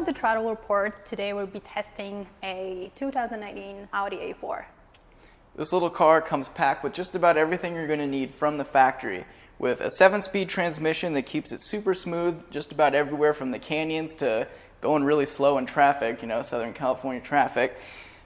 Welcome to Throttle Report. Today we'll be testing a 2019 Audi A4. This little car comes packed with just about everything you're going to need from the factory, with a 7-speed transmission that keeps it super smooth just about everywhere from the canyons to going really slow in traffic, you know, Southern California traffic,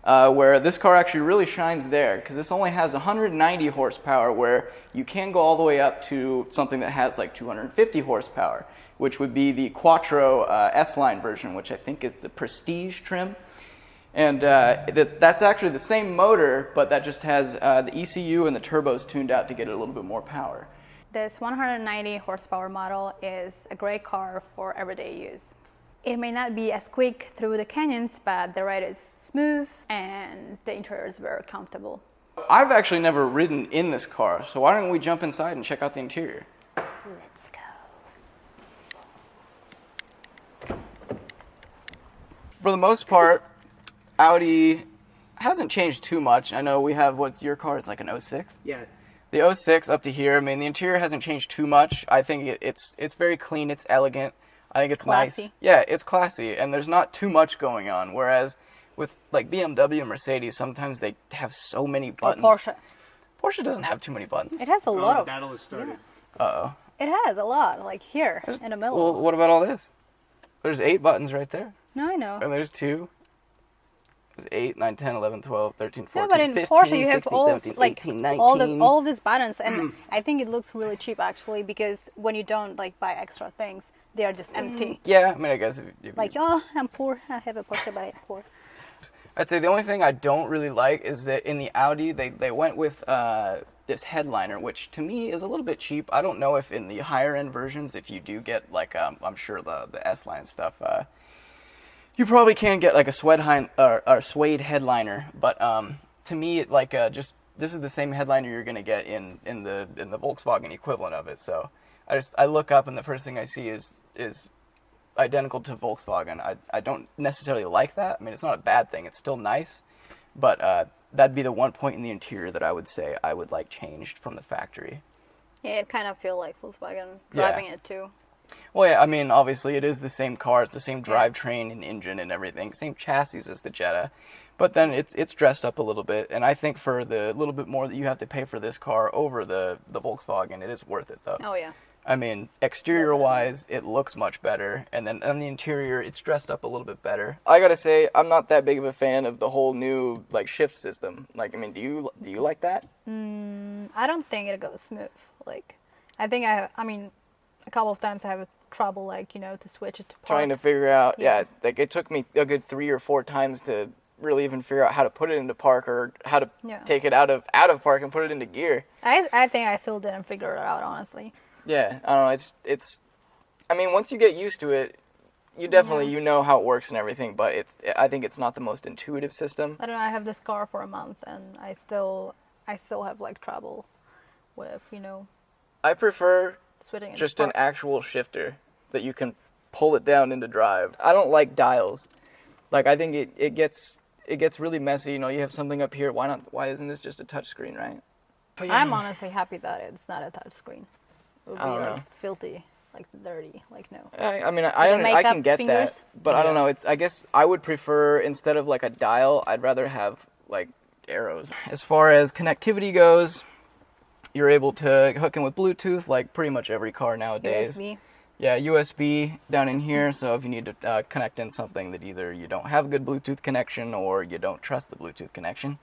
where this car actually really shines there because this only has 190 horsepower, where you can go all the way up to something that has like 250 horsepower, which would be the Quattro S-Line version, which I think is the Prestige trim. And that's actually the same motor, but that just has the ECU and the turbos tuned out to get it a little bit more power. This 190 horsepower model is a great car for everyday use. It may not be as quick through the canyons, but the ride is smooth and the interior is very comfortable. I've actually never ridden in this car, so why don't we jump inside and check out the interior? Let's go. For the most part, Audi hasn't changed too much. I know we have, what's your car? It's like an 06? Yeah. The 06 up to here, I mean, the interior hasn't changed too much. I think it's very clean, it's elegant. I think it's classy. Nice. Yeah, it's classy, and there's not too much going on, whereas with like BMW and Mercedes, sometimes they have so many buttons. Or Porsche. Porsche doesn't have too many buttons. It has a lot The of... battle has started. Yeah. Uh-oh. It has a lot, like here, in the middle. Well, what about all this? There's 8 buttons right there. No, I know. And there's 2. There's 8, 9, 10, 11, 12, 13, 14, No, but in 15, Porsche you have 16, all 17, like 18, 19. all these buttons, and I think it looks really cheap actually, because when you don't like buy extra things, they are just empty. Yeah, I mean, I guess if Like, oh, I'm poor. I have a Porsche, but I'm poor. I'd say the only thing I don't really like is that in the Audi, they went with this headliner, which to me is a little bit cheap. I don't know if in the higher end versions, if you do get like, I'm sure the S-Line stuff, you probably can get like a suede headliner. But to me, like this is the same headliner you're gonna get in the Volkswagen equivalent of it. So I look up and the first thing I see is identical to Volkswagen. I don't necessarily like that. I mean, it's not a bad thing. It's still nice, but that'd be the one point in the interior that I would say I would like changed from the factory. Yeah, it kind of feel like Volkswagen driving it too. Well, yeah, I mean, obviously it is the same car. It's the same drivetrain and engine and everything. Same chassis as the Jetta. But then it's dressed up a little bit. And I think for the little bit more that you have to pay for this car over the Volkswagen, it is worth it, though. Oh, yeah. I mean, exterior-wise, it looks much better. And then on the interior, it's dressed up a little bit better. I gotta say, I'm not that big of a fan of the whole new, like, shift system. Like, I mean, do you like that? I don't think it goes smooth. Like, I think I mean, a couple of times I have trouble, like, you know, to switch it to park. Trying to figure out, like it took me a good 3 or 4 times to really even figure out how to put it into park or how to take it out of park and put it into gear. I think I still didn't figure it out, honestly. Yeah, I don't know, it's I mean, once you get used to it, you definitely, you know how it works and everything, but I think it's not the most intuitive system. I don't know, I have this car for a month and I still have, like, trouble with, you know, I prefer switching just into an park. actual shifter that you can pull it down into drive. I don't like dials. Like, I think it gets really messy. You know, you have something up here. Why isn't this just a touch screen, right? But yeah. I'm honestly happy that it's not a touch screen. It would be, I don't know. like, filthy, like, dirty, like, no. I mean, the I makeup can get fingers? that, but I don't know. I guess I would prefer, instead of like a dial, I'd rather have like arrows. As far as connectivity goes, you're able to hook in with Bluetooth, like pretty much every car nowadays. USB. Yeah, USB down in here, so if you need to connect in something that either you don't have a good Bluetooth connection or you don't trust the Bluetooth connection.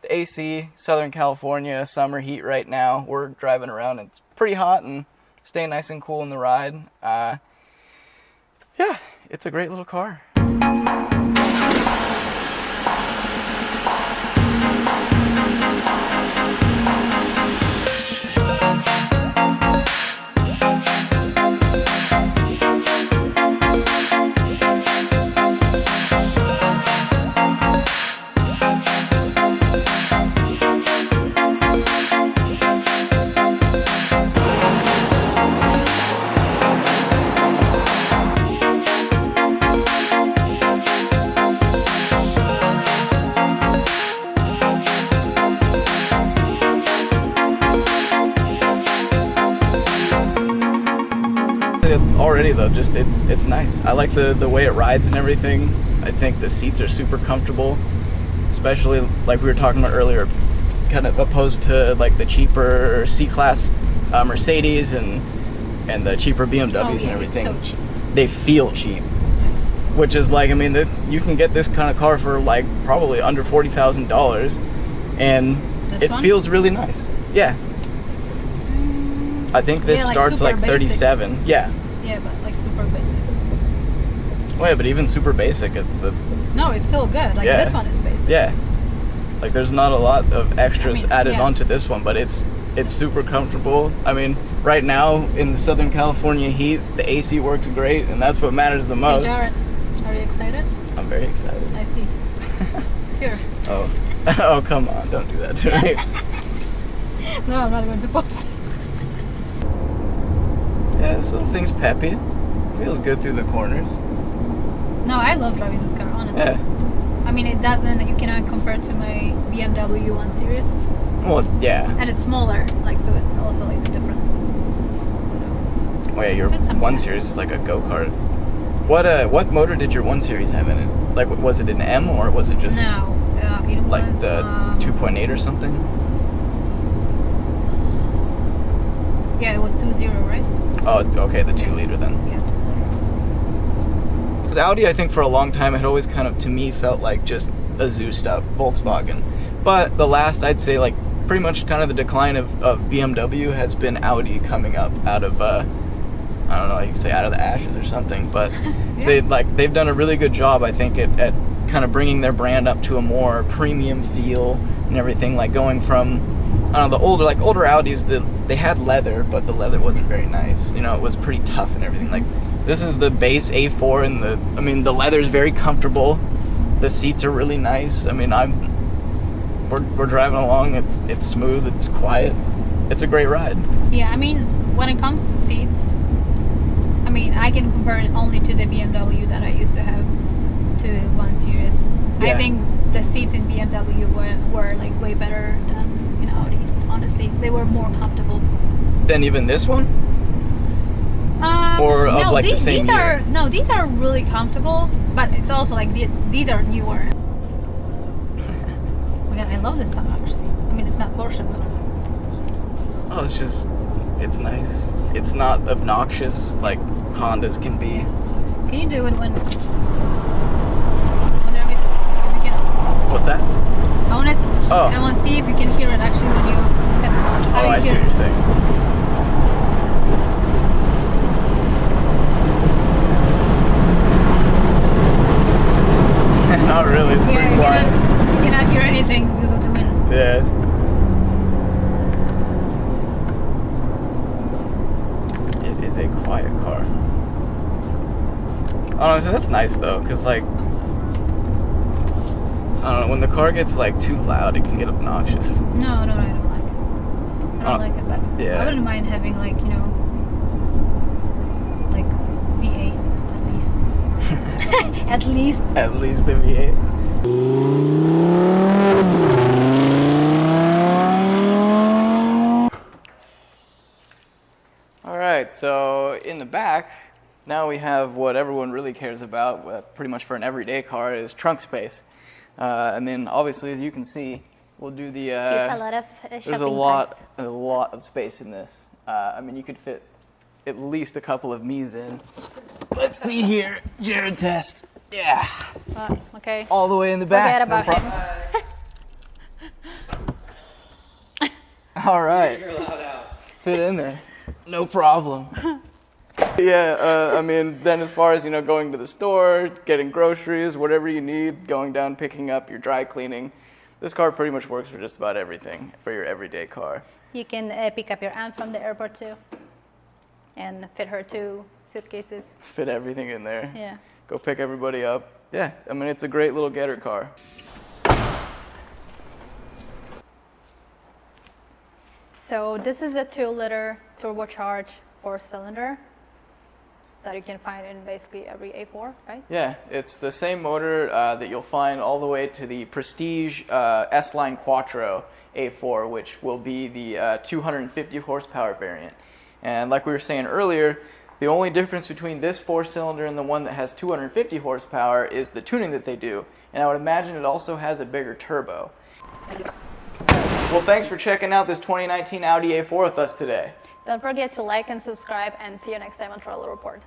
The AC, Southern California, summer heat right now. We're driving around and it's pretty hot and staying nice and cool in the ride. Yeah, it's a great little car. honestly, already though, just it's nice. I like the way it rides and everything. I think the seats are super comfortable, especially like we were talking about earlier, kind of opposed to like the cheaper C-Class Mercedes and the cheaper BMWs and everything. It's so cheap. They feel cheap, which is like, I mean, you can get this kind of car for like probably under $40,000, and it feels really nice. Yeah. I think this starts like 37. Basic. Yeah. Yeah, but like super basic. Well, yeah, but even super basic. No, it's still good. Like this one is basic. Yeah. Like there's not a lot of extras added onto this one, but it's super comfortable. I mean, right now in the Southern California heat, the AC works great, and that's what matters the most. Hey, Jared, are you excited? I'm very excited. I see. Here. Oh. Oh, come on. Don't do that to me. No, I'm not going to post. Yeah, this little thing's peppy. Feels good through the corners. No, I love driving this car, honestly. Yeah. I mean, you cannot compare it to my BMW 1 Series. Well, yeah. And it's smaller, like, so it's also like different. Oh yeah, your 1 Series is like a go-kart. What motor did your 1 Series have in it? Like, was it an M or was it just... No, it was... Like the 2.8 or something? Yeah, it was 2.0, right? Oh, okay, the 2-liter then. Yeah, 2-liter. Audi, I think for a long time, had always kind of, to me, felt like just a zoosed up Volkswagen. But the last, I'd say, like, pretty much kind of the decline of BMW has been Audi coming up out of, I don't know, you could say out of the ashes or something. But yeah. they've done a really good job, I think, at kind of bringing their brand up to a more premium feel and everything, like going from, I don't know, the older Audis, they had leather, but the leather wasn't very nice. You know, it was pretty tough and everything. Like, this is the base A4, and the leather's very comfortable. The seats are really nice. I mean, we're driving along. It's smooth. It's quiet. It's a great ride. Yeah, I mean, when it comes to seats, I mean, I can compare it only to the BMW that I used to have to the 1 Series. Yeah. I think the seats in BMW were like way better than in Audis. Honestly, they were more comfortable. Than even this one? Or of no, like the same year? These are really comfortable, but it's also like these are newer. Oh my god, I love this song actually. I mean, it's not Porsche, but... Oh, it's nice. It's not obnoxious like Hondas can be. Can you do it when What's that? I want to see if you can hear it actually when you... Oh, I see what you're saying. Not really, it's pretty quiet. You cannot hear anything because of the wind. Yeah. It is a quiet car. Oh, so that's nice though, because like, I don't know, when the car gets like too loud, it can get obnoxious. No, I don't like it. I don't like it, but yeah. I wouldn't mind having like, you know, like V8 at least. At least a V8. All right, so in the back, now we have what everyone really cares about, pretty much for an everyday car, is trunk space. And then obviously, as you can see, we'll do the... it's a lot of there's a lot of space in this. I mean, you could fit at least a couple of me's in. Let's see here. Jared test. Yeah. Okay. All the way in the back. Forget about him. All right. You're allowed out. Fit in there. No problem. Yeah, I mean, then as far as, you know, going to the store, getting groceries, whatever you need, going down, picking up your dry cleaning, this car pretty much works for just about everything for your everyday car. You can pick up your aunt from the airport too and fit her 2 suitcases. Fit everything in there. Yeah. Go pick everybody up. Yeah, I mean, it's a great little getter car. So this is a 2-liter turbocharged 4-cylinder that you can find in basically every A4, right? Yeah, it's the same motor that you'll find all the way to the Prestige S-Line Quattro A4, which will be the 250 horsepower variant. And like we were saying earlier, The only difference between this 4-cylinder and the one that has 250 horsepower is the tuning that they do, and I would imagine it also has a bigger turbo. Well, thanks for checking out this 2019 Audi A4 with us today. Don't forget to like and subscribe, and see you next time on Throttle Report.